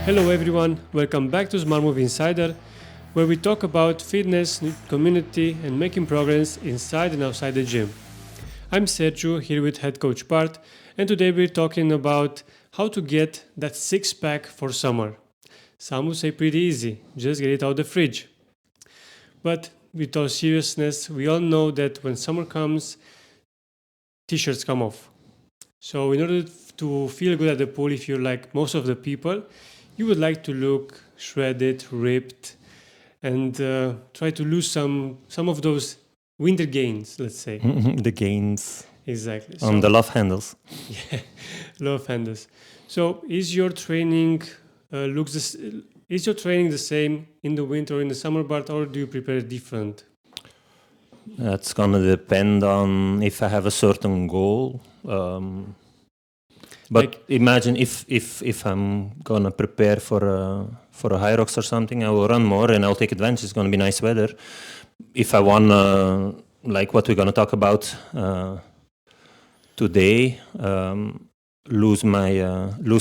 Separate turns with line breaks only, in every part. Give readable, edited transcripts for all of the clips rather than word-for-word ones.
Hello everyone, welcome back to Smart Move Insider, where we talk about fitness, community and making progress inside and outside the gym. I'm Sergiu, here with head coach Bart, and today we're talking about how to get that six-pack for summer. Some would say pretty easy, just get it out of the fridge. But with all seriousness, we all know that when summer comes, t-shirts come off. So in order to feel good at the pool, if you're like most of the people, you would like to look shredded, ripped, and try to lose some of those winter gains, let's say.
The gains.
Exactly.
On the love handles.
Yeah, love handles. So is your training is your training the same in the winter or in the summer, Bart, or do you prepare different?
That's gonna depend on if I have a certain goal. But imagine if I'm gonna prepare for a high rocks or something, I will run more and I'll take advantage. It's gonna be nice weather. If I wanna, like what we're gonna talk about today, lose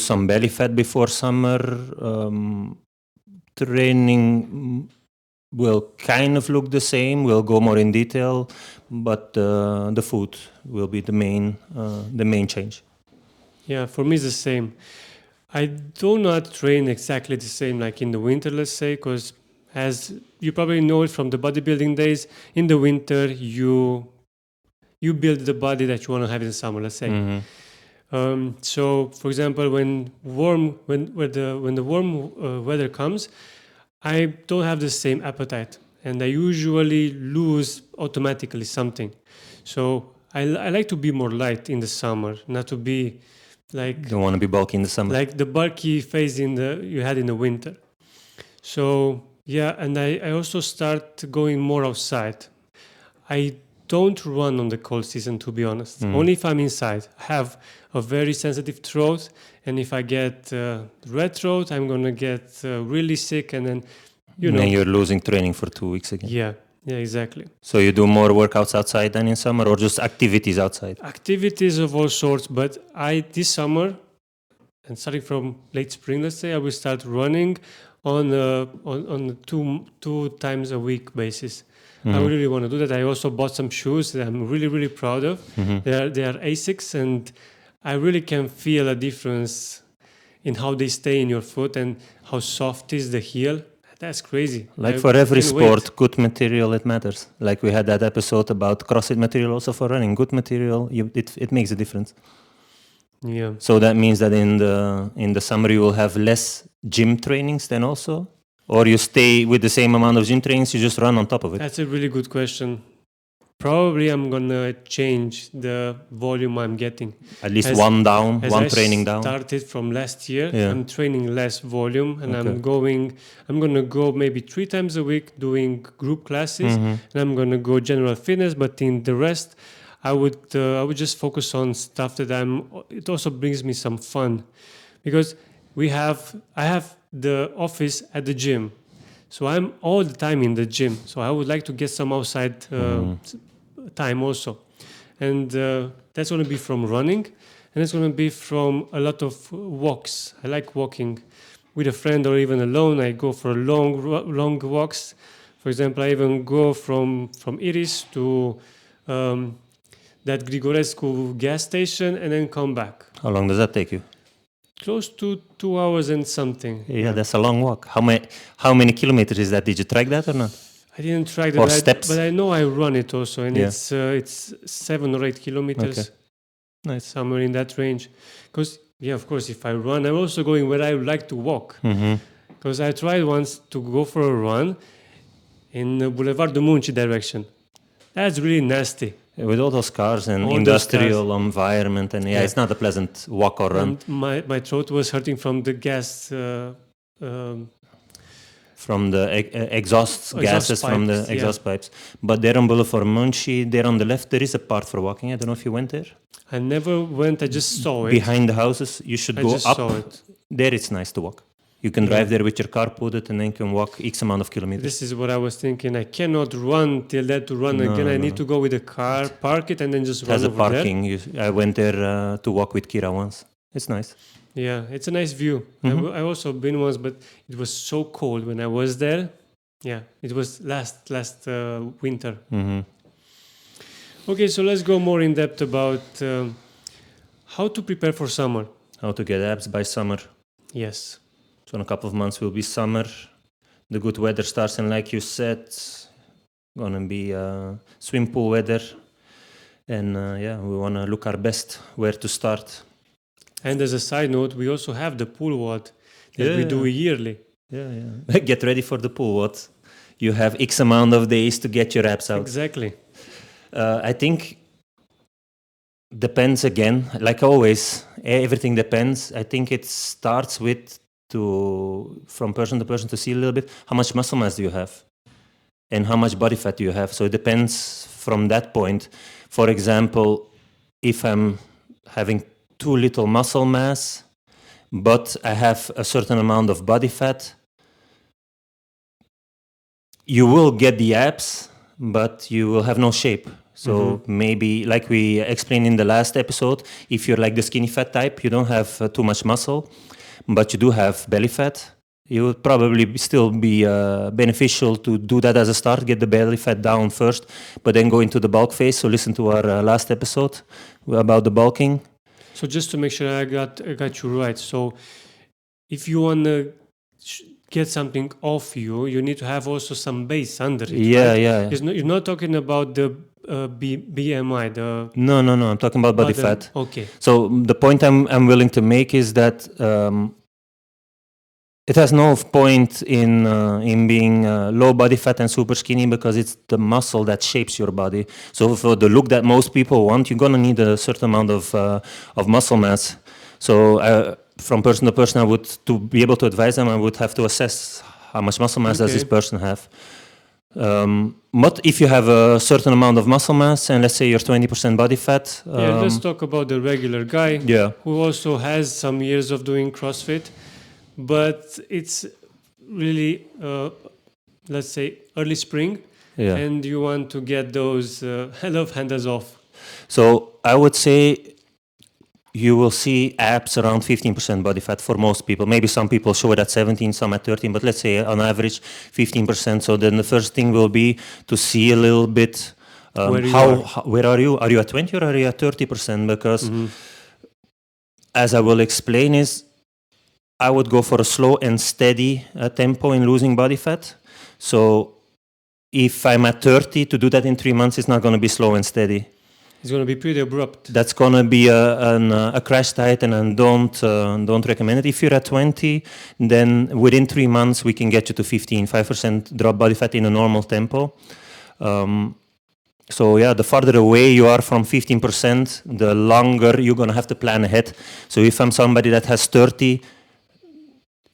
some belly fat before summer, training will kind of look the same. We'll go more in detail, but the food will be the main change.
Yeah, for me it's the same. I do not train exactly the same like in the winter, let's say, because as you probably know it from the bodybuilding days, in the winter you build the body that you want to have in the summer, let's say.
Mm-hmm.
So, for example, when the warm weather comes, I don't have the same appetite, and I usually lose automatically something. So I like to be more light in the summer, not to be like
don't want to be bulky in the summer,
like the bulky phase you had in the winter. So yeah, and I also start going more outside. I don't run on the cold season, to be honest. Only if I'm inside. I have a very sensitive throat, and if I get red throat, I'm gonna get really sick, and then
then you're losing training for 2 weeks again.
Yeah, exactly.
So you do more workouts outside than in summer, or just activities outside?
Activities of all sorts, but this summer, and starting from late spring, let's say, I will start running on two times a week basis. I really want to do that. I also bought some shoes that I'm really, really proud of. They are Asics, and I really can feel a difference in how they stay in your foot and how soft is the heel. That's crazy.
Like for every sport, good material, it matters. Like we had that episode about CrossFit material also for running. Good material, it makes a difference.
Yeah.
So that means that in the summer you will have less gym trainings then also? Or you stay with the same amount of gym trainings, you just run on top of it?
That's a really good question. Probably I'm going to change the volume I'm getting.
At least one training down?
I started from last year. Yeah. I'm training less volume, and I'm going to go maybe 3 times a week doing group classes, and I'm going to go general fitness, but in the rest, I would just focus on stuff that it also brings me some fun, because I have the office at the gym. So I'm all the time in the gym. So I would like to get some outside time also. And that's going to be from running. And it's going to be from a lot of walks. I like walking with a friend or even alone. I go for long walks. For example, I even go from Iris to that Grigorescu gas station and then come back.
How long does that take you?
Close to 2 hours and something.
Yeah, that's a long walk. How many kilometers is that? Did you track that or not?
I didn't track that.
Or steps?
But I know I run it also, and it's 7 or 8 kilometers.
Okay. Nice.
Somewhere in that range. Because, of course, if I run, I'm also going where I would like to walk. Because I tried once to go for a run in the Boulevard de Munci direction. That's really nasty.
With all those cars and industrial environment, and it's not a pleasant walk or run.
And my throat was hurting from the gas.
From the exhaust gases pipes, from the exhaust pipes. But there on Boulevard Munci, there on the left, there is a part for walking. I don't know if you went there.
I never went. I just saw it.
Behind the houses, you should go up.
Saw it.
There it's nice to walk. You can drive there with your car, put it, and then you can walk X amount of kilometers.
This is what I was thinking. I cannot run till that to run again. I need to go with a car, park it, and then just run over there.
Has a parking. I went there to walk with Kira once. It's nice.
Yeah, it's a nice view. I also been once, but it was so cold when I was there. Yeah, it was last winter. Okay, so let's go more in depth about how to prepare for summer.
How to get abs by summer.
Yes.
So in a couple of months will be summer. The good weather starts, and like you said, gonna be swim pool weather. And we wanna look our best where to start.
And as a side note, we also have the pool WOD that we do yearly.
Yeah. Get ready for the pool WOD. You have X amount of days to get your abs out.
Exactly.
I think depends again, like always, everything depends. I think it starts with from person to person to see a little bit how much muscle mass do you have and how much body fat do you have. So it depends from that point. For example, if I'm having too little muscle mass, but I have a certain amount of body fat, you will get the abs, but you will have no shape. So maybe, like we explained in the last episode, if you're like the skinny fat type, you don't have too much muscle, but you do have belly fat, it would probably still be beneficial to do that as a start, get the belly fat down first, but then go into the bulk phase. So listen to our last episode about the bulking.
So just to make sure I got you right. So if you want to get something off you, you need to have also some base under it.
Yeah,
right?
yeah.
You're not talking about the BMI.
No. I'm talking about body fat.
Okay.
So the point I'm willing to make is that it has no point in being low body fat and super skinny, because it's the muscle that shapes your body. So for the look that most people want, you're gonna need a certain amount of muscle mass. So from person to person, to be able to advise them, I would have to assess how much muscle mass does this person have. But if you have a certain amount of muscle mass, and let's say you're 20% body fat,
let's talk about the regular guy who also has some years of doing CrossFit. But it's really, let's say, early spring, and you want to get those love handles off.
So I would say you will see abs around 15% body fat for most people. Maybe some people show it at 17, some at 13, but let's say on average 15%. So then the first thing will be to see a little bit where are you? Are you at 20 or are you at 30%? Because as I will explain is, I would go for a slow and steady tempo in losing body fat. So if I'm at 30, to do that in 3 months, it's not going to be slow and steady.
It's going to be pretty abrupt.
That's going to be a crash diet, and I don't recommend it. If you're at 20, then within 3 months, we can get you to 5% drop body fat in a normal tempo. The farther away you are from 15%, the longer you're going to have to plan ahead. So if I'm somebody that has 30,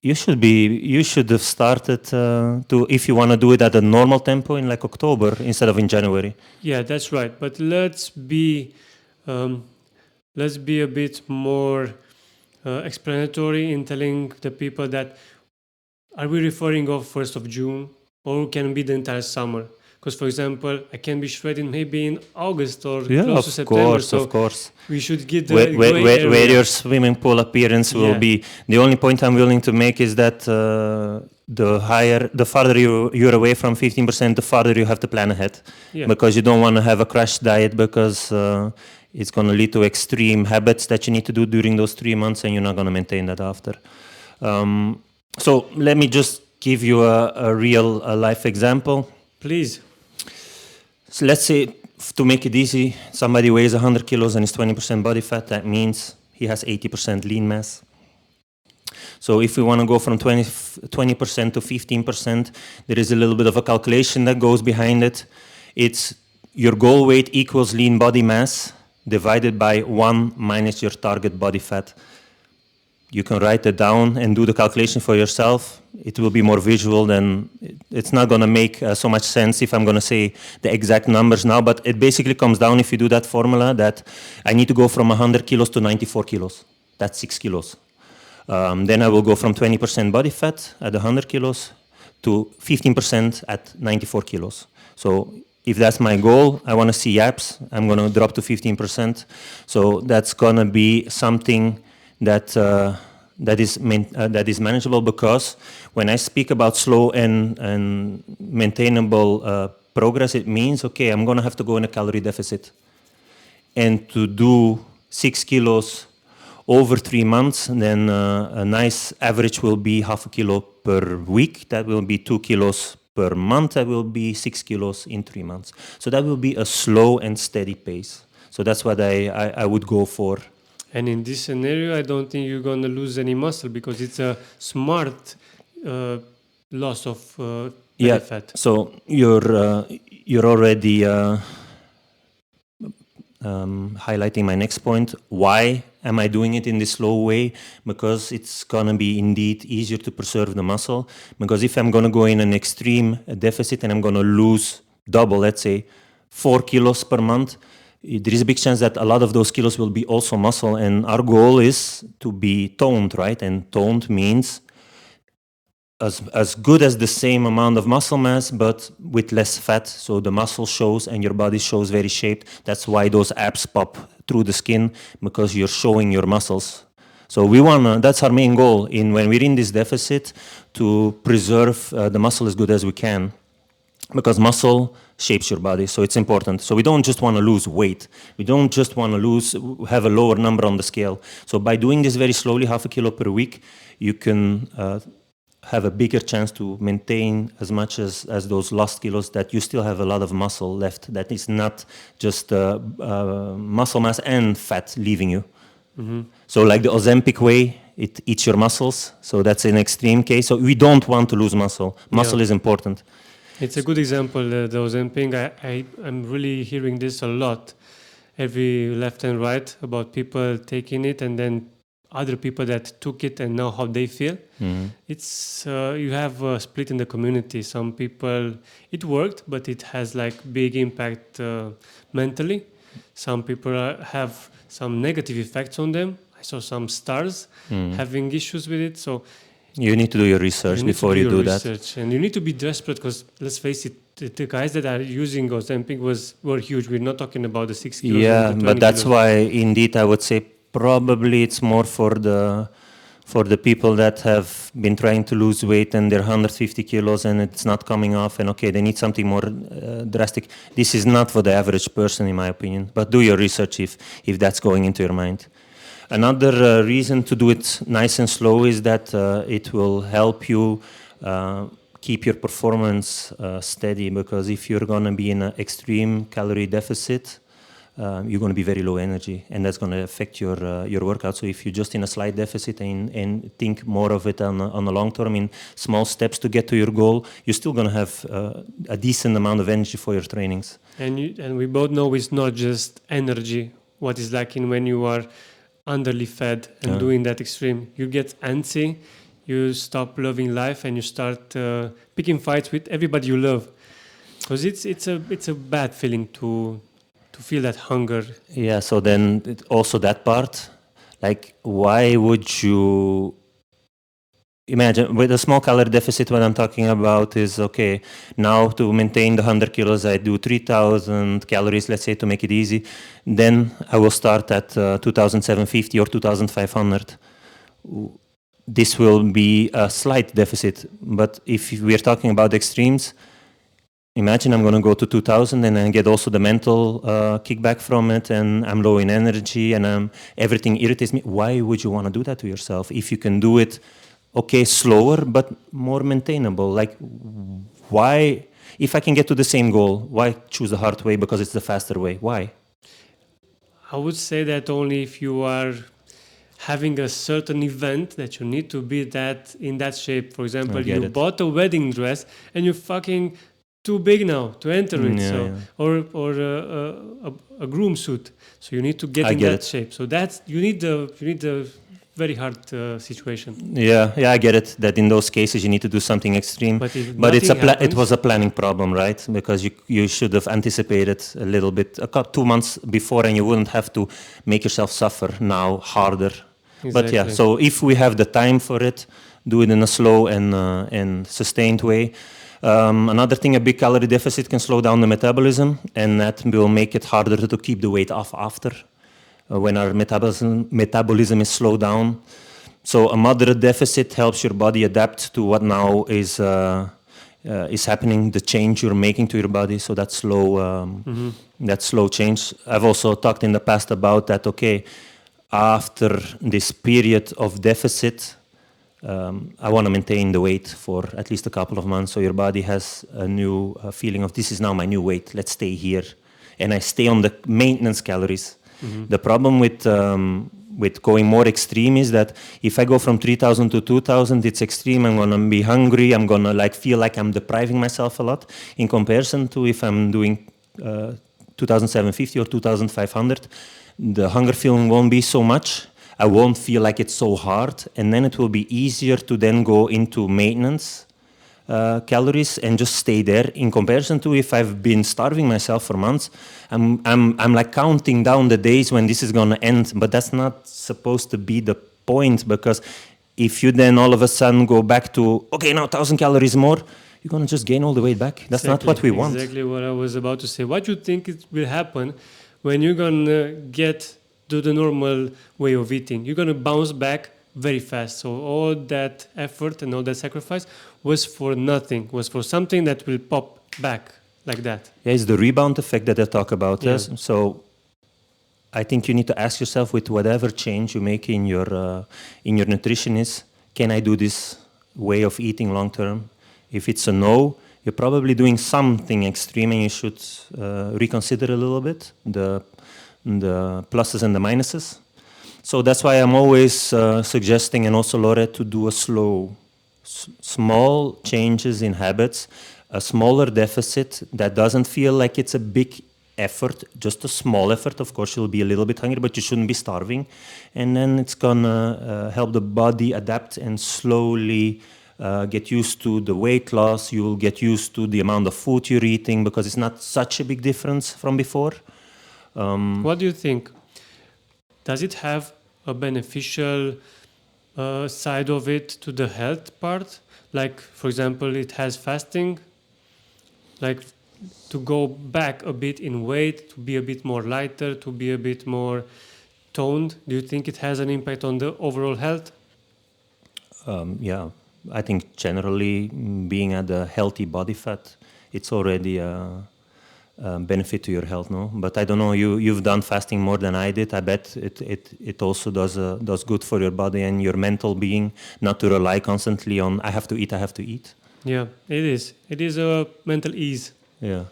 you should have started if you want to do it at a normal tempo in like October instead of in January.
Yeah, that's right. But let's be a bit more explanatory in telling the people that, are we referring of 1st of June, or can be the entire summer? Because, for example, I can be shredding maybe in August or close to September.
Of course.
We should get
where your swimming pool appearance will be. The only point I'm willing to make is that the farther you're away from 15%, the farther you have to plan ahead. Yeah. Because you don't want to have a crash diet, because it's going to lead to extreme habits that you need to do during those 3 months, and you're not going to maintain that after. So let me just give you a real life example.
Please.
So let's say, to make it easy, somebody weighs 100 kilos and is 20% body fat. That means he has 80% lean mass. So if we want to go from 20% to 15%, there is a little bit of a calculation that goes behind it. It's your goal weight equals lean body mass divided by 1 minus your target body fat. You can write it down and do the calculation for yourself. It will be more visual, than it's not going to make so much sense if I'm going to say the exact numbers now, but it basically comes down, if you do that formula, that I need to go from 100 kilos to 94 kilos. That's 6 kilos. Then I will go from 20% body fat at 100 kilos to 15% at 94 kilos. So if that's my goal, I want to see abs, I'm going to drop to 15%. So that's going to be something that is manageable, because when I speak about slow and maintainable progress, it means, okay, I'm going to have to go in a calorie deficit. And to do 6 kilos over 3 months, then a nice average will be 0.5 kilo per week. That will be 2 kilos per month. That will be 6 kilos in 3 months. So that will be a slow and steady pace. So that's what I would go for.
And in this scenario, I don't think you're going to lose any muscle, because it's a smart loss of belly fat.
So you're already highlighting my next point. Why am I doing it in this slow way? Because it's going to be indeed easier to preserve the muscle. Because if I'm going to go in an extreme deficit and I'm going to lose double, let's say 4 kilos per month, there is a big chance that a lot of those kilos will be also muscle. And our goal is to be toned, right? And toned means as good as the same amount of muscle mass, but with less fat. So the muscle shows and your body shows very shaped. That's why those abs pop through the skin, because you're showing your muscles. So that's our main goal when we're in this deficit, to preserve the muscle as good as we can, because muscle shapes your body. So it's important. So we don't just want to lose weight. We don't just want to have a lower number on the scale. So by doing this very slowly, 0.5 kilo per week, you can have a bigger chance to maintain as much as those lost kilos, that you still have a lot of muscle left. That is not just muscle mass and fat leaving you. Mm-hmm. So like the Ozempic way, it eats your muscles. So that's an extreme case. So we don't want to lose muscle. Muscle is important.
It's a good example, the Ozempic. I'm really hearing this a lot, every left and right, about people taking it and then other people that took it and know how they feel. Mm-hmm. It's you have a split in the community. Some people, it worked, but it has like big impact mentally. Some people have some negative effects on them. I saw some stars having issues with it. So
you need to do your research before you do that.
And you need to be desperate, because let's face it, the guys that are using Ozempic were huge. We're not talking about the 6 kilos.
Yeah, but that's why indeed I would say probably it's more for the people that have been trying to lose weight and they're 150 kilos and it's not coming off, and okay, they need something more drastic. This is not for the average person, in my opinion. But do your research if that's going into your mind. Another reason to do it nice and slow is that it will help you keep your performance steady, because if you're going to be in an extreme calorie deficit, you're going to be very low energy, and that's going to affect your workout. So if you're just in a slight deficit and think more of it on the long term, in small steps to get to your goal, you're still going to have a decent amount of energy for your trainings.
And we both know it's not just energy. What is lacking when you are underly fed and doing that extreme? You get antsy, you stop loving life, and you start picking fights with everybody you love. Because it's a bad feeling to feel that hunger.
Yeah, so then also that part, like, why would you imagine with a small calorie deficit? What I'm talking about is, okay, now to maintain the 100 kilos, I do 3,000 calories, let's say, to make it easy. Then I will start at 2,750 or 2,500. This will be a slight deficit. But if we're talking about extremes, imagine I'm going to go to 2,000 and then get also the mental kickback from it, and I'm low in energy and everything irritates me. Why would you want to do that to yourself if you can do it, okay, slower but more maintainable? Like, why, if I can get to the same goal, why choose the hard way because it's the faster way? Why?
I would say that only if you are having a certain event that you need to be in that shape. For example, you bought a wedding dress and you're fucking too big now to enter it, or a groom suit, so you need to get in that shape. So that's you need a very hard situation.
Yeah, I get it. That in those cases you need to do something extreme. But it was a planning problem, right? Because you should have anticipated a little bit, 2 months before, and you wouldn't have to make yourself suffer now harder. Exactly. But yeah, so if we have the time for it, do it in a slow and sustained way. Another thing, a big calorie deficit can slow down the metabolism, and that will make it harder to keep the weight off after. when our metabolism is slowed down. So a moderate deficit helps your body adapt to what now is happening, the change you're making to your body. So that slow change. I've also talked in the past about that. Okay, after this period of deficit, I want to maintain the weight for at least a couple of months, so your body has a new feeling of, this is now my new weight. Let's stay here, and I stay on the maintenance calories. The problem with going more extreme is that if I go from 3,000 to 2,000, it's extreme. I'm gonna be hungry. I'm gonna feel like I'm depriving myself a lot in comparison to if I'm doing 2,750 or 2,500. The hunger feeling won't be so much. I won't feel like it's so hard, and then it will be easier to then go into maintenance calories and just stay there. In comparison to if I've been starving myself for months, I'm like counting down the days when this is gonna end. But that's not supposed to be the point, because if you then all of a sudden go back to, okay, now 1,000 calories more, you're gonna just gain all the weight back. That's not what we want.
Exactly what I was about to say. What do you think it will happen when you're gonna get to the normal way of eating? You're gonna bounce back very fast. So all that effort and all that sacrifice was for nothing, was for something that will pop back like that.
Yeah, it's the rebound effect that I talk about. Yes. So I think you need to ask yourself, with whatever change you make in your nutrition, is, can I do this way of eating long term? If it's a no, you're probably doing something extreme, and you should reconsider a little bit the pluses and the minuses. So that's why I'm always suggesting, and also Laura, to do a small changes in habits, a smaller deficit that doesn't feel like it's a big effort, just a small effort. Of course, you'll be a little bit hungry, but you shouldn't be starving. And then it's gonna help the body adapt and slowly get used to the weight loss. You will get used to the amount of food you're eating, because it's not such a big difference from before.
What do you think? Does it have a beneficial side of it to the health part? Like, for example, it has fasting, like to go back a bit in weight, to be a bit more lighter, to be a bit more toned. Do you think it has an impact on the overall health?
Yeah, I think generally being at a healthy body fat, it's already benefit to your health, no? But I don't know, you've done fasting more than I did. I bet it also does good for your body and your mental being, not to rely constantly on I have to eat.
Yeah, it is. It is a mental ease.
Yeah.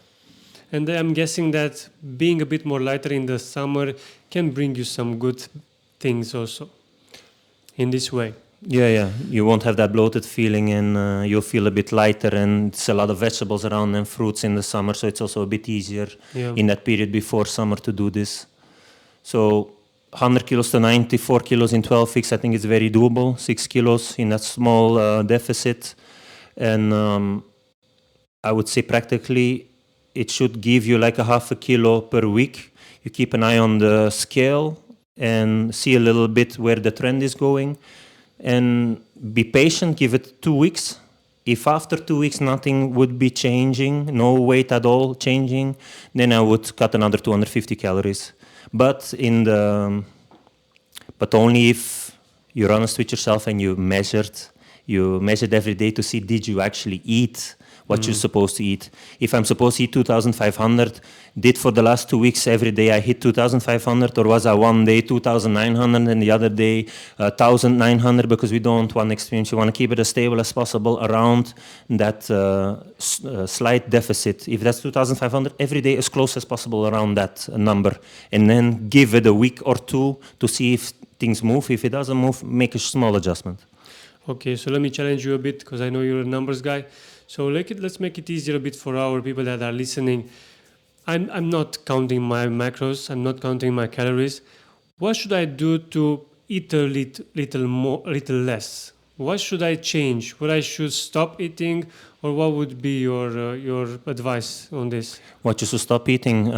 And I'm guessing that being a bit more lighter in the summer can bring you some good things also in this way.
Yeah. You won't have that bloated feeling, and you'll feel a bit lighter, and it's a lot of vegetables around and fruits in the summer, so it's also a bit easier in that period before summer to do this. So 100 kilos to 94 kilos in 12 weeks, I think it's very doable. 6 kilos in that small deficit. And I would say practically it should give you like a half a kilo per week. You keep an eye on the scale and see a little bit where the trend is going. And be patient, give it 2 weeks. If after 2 weeks nothing would be changing, no weight at all changing, then I would cut another 250 calories. But only if you're honest with yourself and you measured every day to see, did you actually eat what you're supposed to eat. If I'm supposed to eat 2,500, did for the last 2 weeks every day I hit 2,500, or was I one day 2,900 and the other day 1,900? Because we don't want extremes. You want to keep it as stable as possible around that slight deficit. If that's 2,500, every day as close as possible around that number. And then give it a week or two to see if things move. If it doesn't move, make a small adjustment.
Okay, so let me challenge you a bit, because I know you're a numbers guy. So let's make it easier a bit for our people that are listening. I'm not counting my macros. I'm not counting my calories. What should I do to eat a little less? What should I change? What I should stop eating, or what would be your advice on this?
What you should stop eating?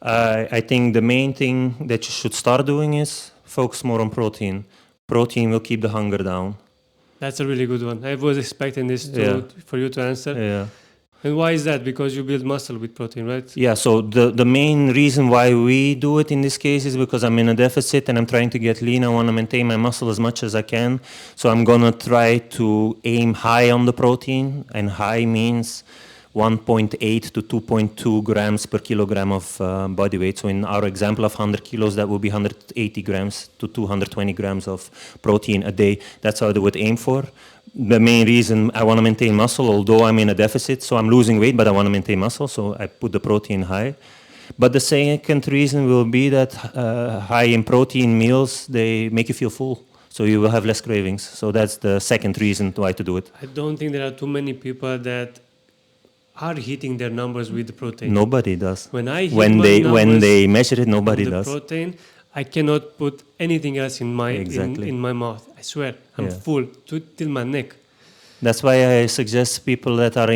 I think the main thing that you should start doing is focus more on protein. Protein will keep the hunger down.
That's a really good one. I was expecting this for you to answer.
Yeah.
And why is that? Because you build muscle with protein, right?
Yeah, so the main reason why we do it in this case is because I'm in a deficit and I'm trying to get lean. I want to maintain my muscle as much as I can. So I'm going to try to aim high on the protein, and high means 1.8 to 2.2 grams per kilogram of body weight. So in our example of 100 kilos, that would be 180 grams to 220 grams of protein a day. That's how I would aim for. The main reason I want to maintain muscle, although I'm in a deficit, so I'm losing weight, but I want to maintain muscle, so I put the protein high. But the second reason will be that high in protein meals, they make you feel full, so you will have less cravings. So that's the second reason why to do it.
I don't think there are too many people that are hitting their numbers with the protein.
Nobody does.
When I hit
when they measure it, nobody
the
does.
Protein, I cannot put anything else in my in my mouth. I swear, I'm full till my neck.
That's why I suggest people that are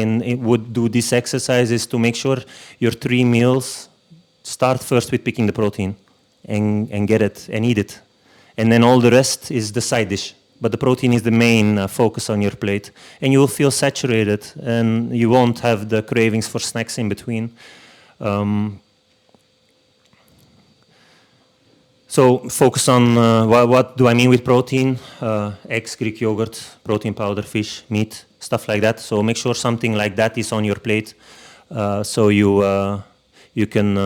would do these exercises to make sure your 3 meals start first with picking the protein and get it and eat it, and then all the rest is the side dish. But the protein is the main focus on your plate, and you will feel saturated, and you won't have the cravings for snacks in between. So focus on what do I mean with protein? Eggs, Greek yogurt, protein powder, fish, meat, stuff like that. So make sure something like that is on your plate, so you can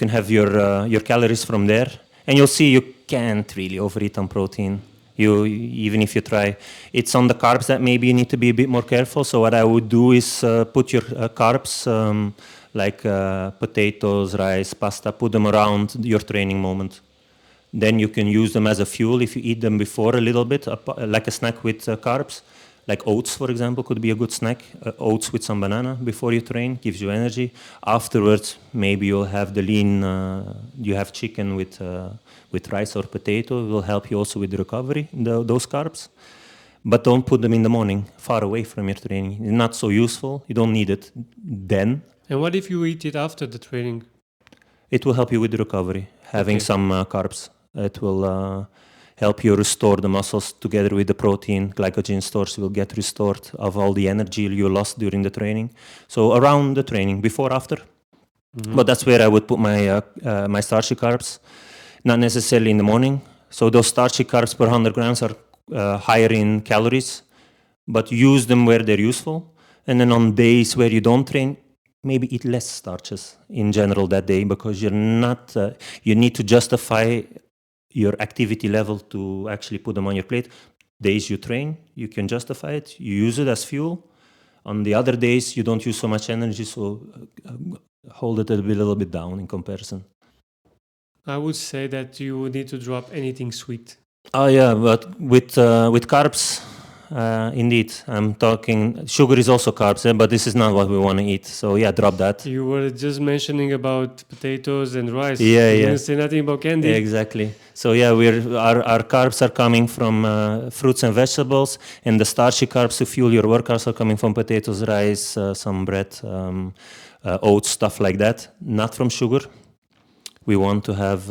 have your calories from there, and you'll see you can't really overeat on protein. Even if you try, it's on the carbs that maybe you need to be a bit more careful. So what I would do is put your carbs, like potatoes, rice, pasta, put them around your training moment. Then you can use them as a fuel if you eat them before a little bit, like a snack with carbs. Like oats, for example, could be a good snack. Oats with some banana before you train gives you energy. Afterwards, maybe you'll have the lean. You have chicken with rice or potato. It will help you also with the recovery, those carbs. But don't put them in the morning, far away from your training. It's not so useful. You don't need it then.
And what if you eat it after the training?
It will help you with the recovery, having some carbs. It will help you restore the muscles together with the protein. Glycogen stores will get restored of all the energy you lost during the training. So around the training, before, after. Mm-hmm. But that's where I would put my starchy carbs, not necessarily in the morning. So those starchy carbs per 100 grams are higher in calories, but use them where they're useful. And then on days where you don't train, maybe eat less starches in general that day, because you're not. You need to justify your activity level to actually put them on your plate. Days you train, you can justify it. You use it as fuel. On the other days, you don't use so much energy, so hold it a little bit down in comparison.
I would say that you need to drop anything sweet.
Oh yeah, but with carbs, indeed, I'm talking. Sugar is also carbs, but this is not what we want to eat. So yeah, drop that.
You were just mentioning about potatoes and rice.
Yeah,
you didn't say nothing about candy.
Exactly. So yeah, our carbs are coming from fruits and vegetables, and the starchy carbs to fuel your workouts are coming from potatoes, rice, some bread, oats, stuff like that. Not from sugar. We want to have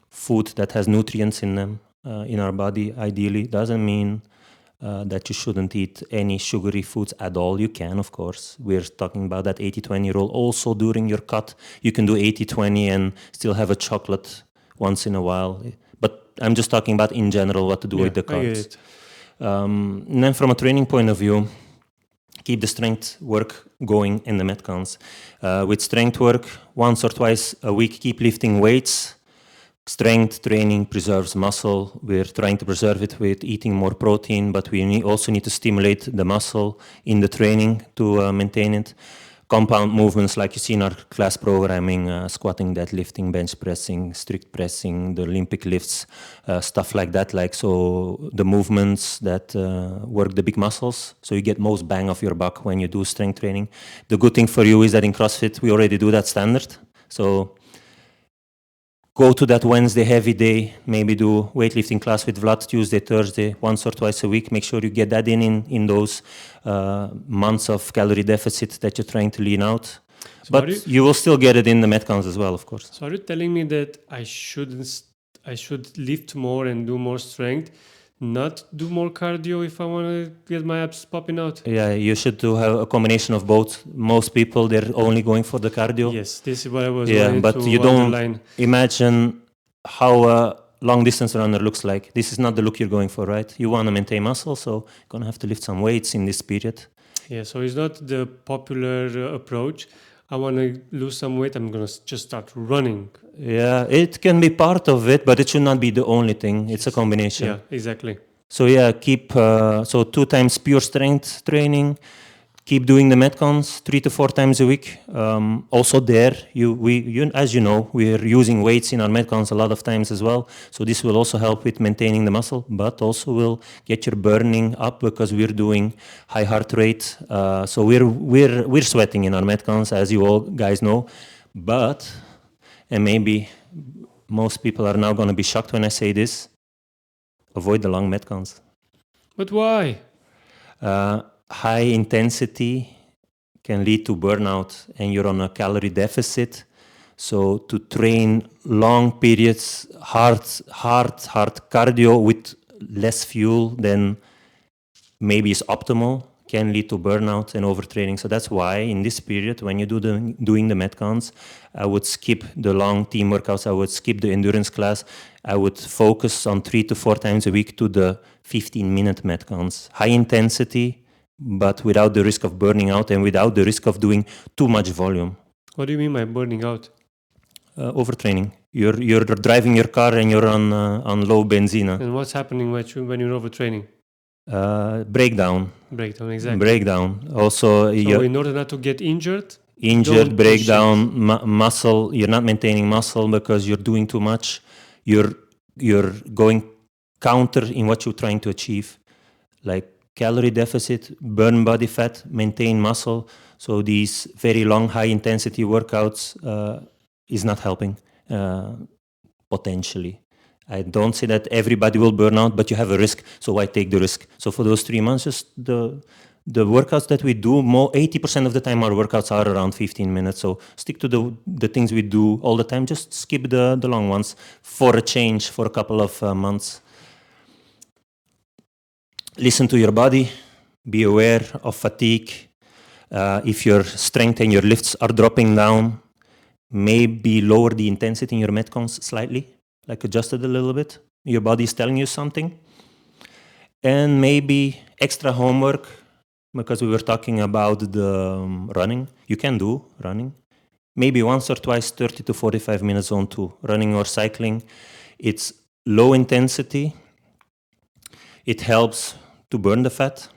food that has nutrients in them in our body. Ideally, doesn't mean that you shouldn't eat any sugary foods at all. You can, of course. We're talking about that 80-20 rule. Also, during your cut, you can do 80-20 and still have a chocolate once in a while. But I'm just talking about in general what to do with the carbs. And then from a training point of view, keep the strength work going in the Metcons. With strength work, once or twice a week, keep lifting weights. Strength training preserves muscle. We're trying to preserve it with eating more protein, but we also need to stimulate the muscle in the training to maintain it. Compound movements like you see in our class programming, squatting, deadlifting, bench pressing, strict pressing, the Olympic lifts, stuff like that. Like so, the movements that work the big muscles, so you get most bang of your buck when you do strength training. The good thing for you is that in CrossFit we already do that standard. So go to that Wednesday heavy day, maybe do weightlifting class with Vlad Tuesday, Thursday, once or twice a week. Make sure you get that in those months of calorie deficit that you're trying to lean out. So but you will still get it in the Metcons as well, of course.
So are you telling me that I should lift more and do more strength not do more cardio if I want to get my abs popping out?
Yeah, you should have a combination of both. Most people, they're only going for the cardio.
Yes, this is what I was
Yeah, but you don't imagine how a long distance runner looks like. This is not the look you're going for, right? You want to maintain muscle, so you're going to have to lift some weights in this period.
Yeah, so it's not the popular approach. I want to lose some weight, I'm going to just start running.
Yeah, it can be part of it, but it should not be the only thing. It's a combination.
Yeah, exactly.
So yeah, keep 2 times pure strength training. Keep doing the metcons 3 to 4 times a week. Also there, as you know, we're using weights in our metcons a lot of times as well. So this will also help with maintaining the muscle, but also will get your burning up because we're doing high heart rate. So we're sweating in our metcons, as you all guys know. But, and maybe most people are now going to be shocked when I say this, avoid the long metcons.
But why?
High intensity can lead to burnout and you're on a calorie deficit. So to train long periods, hard cardio with less fuel than maybe is optimal can lead to burnout and overtraining. So that's why in this period, when you doing the metcons, I would skip the long team workouts. I would skip the endurance class. I would focus on 3 to 4 times a week to the 15-minute metcons. High intensity, but without the risk of burning out and without the risk of doing too much volume.
What do you mean by burning out?
Overtraining. You're driving your car and you're on low benzina.
And what's happening when you're overtraining?
Breakdown.
Breakdown, exactly.
Breakdown. Also,
so in order not to get injured,
breakdown, muscle. You're not maintaining muscle because you're doing too much. You're going counter in what you're trying to achieve, like calorie deficit, burn body fat, maintain muscle. So these very long, high intensity workouts is not helping potentially. I don't say that everybody will burn out, but you have a risk, so why take the risk? So for those 3 months, just the workouts that we do, 80% of the time our workouts are around 15 minutes. So stick to the things we do all the time. Just skip the long ones for a change for a couple of months. Listen to your body. Be aware of fatigue. If your strength and your lifts are dropping down, maybe lower the intensity in your metcons slightly. Like adjust it a little bit. Your body is telling you something. And maybe extra homework, because we were talking about the running. You can do running. Maybe once or twice, 30 to 45 minutes zone 2. Running or cycling. It's low intensity. It helps to burn the fat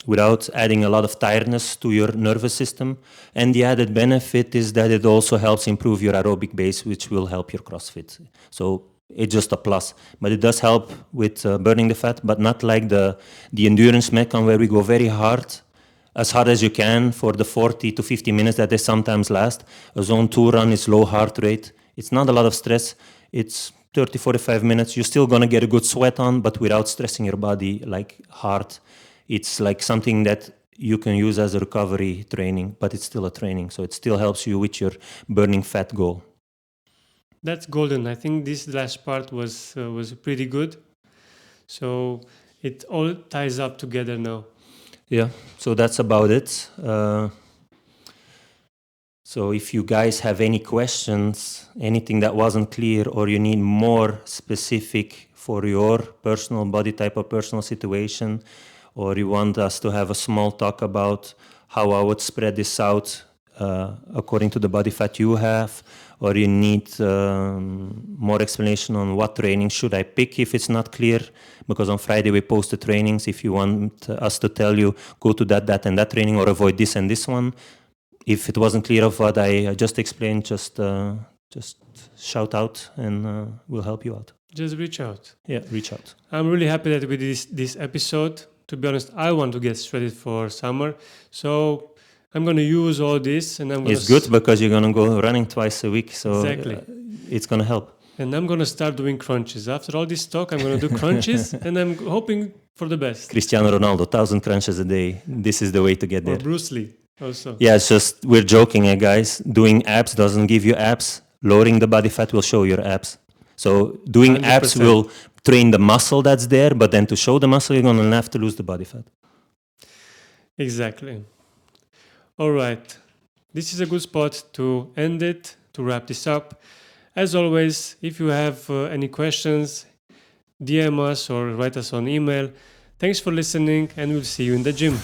without adding a lot of tiredness to your nervous system. And the added benefit is that it also helps improve your aerobic base, which will help your CrossFit. So it's just a plus, but it does help with burning the fat, but not like the endurance metcon where we go very hard, as hard as you can for the 40 to 50 minutes that they sometimes last. A zone 2 run is low heart rate. It's not a lot of stress. It's 30, 45 minutes. You're still going to get a good sweat on, but without stressing your body like hard. It's like something that you can use as a recovery training, but it's still a training. So it still helps you with your burning fat goal.
That's golden. I think this last part was pretty good. So it all ties up together now.
Yeah, so that's about it. So if you guys have any questions, anything that wasn't clear, or you need more specific for your personal body type or personal situation, or you want us to have a small talk about how I would spread this out according to the body fat you have, or you need more explanation on what training should I pick if it's not clear, because on Friday we post the trainings. If you want us to tell you, go to that and that training, or avoid this and this one. If it wasn't clear of what I just explained, just shout out and we'll help you out.
Just reach out.
Yeah, reach out.
I'm really happy that we did this episode. To be honest, I want to get ready for summer. So I'm going to use all this, and I'm going
It's good because you're going to go running twice a week, so
exactly.
It's going to help.
And I'm going to start doing crunches. After all this talk, I'm going to do crunches, and I'm hoping for the best.
Cristiano Ronaldo, 1,000 crunches a day. This is the way to get there.
Or Bruce Lee also.
Yeah, it's just, we're joking, guys. Doing abs doesn't give you abs. Lowering the body fat will show your abs. So doing 100%. Abs will train the muscle that's there, but then to show the muscle, you're gonna have to lose the body fat.
Exactly. All right. This is a good spot to end it, to wrap this up. As always, if you have any questions, DM us or write us on email. Thanks for listening, and we'll see you in the gym.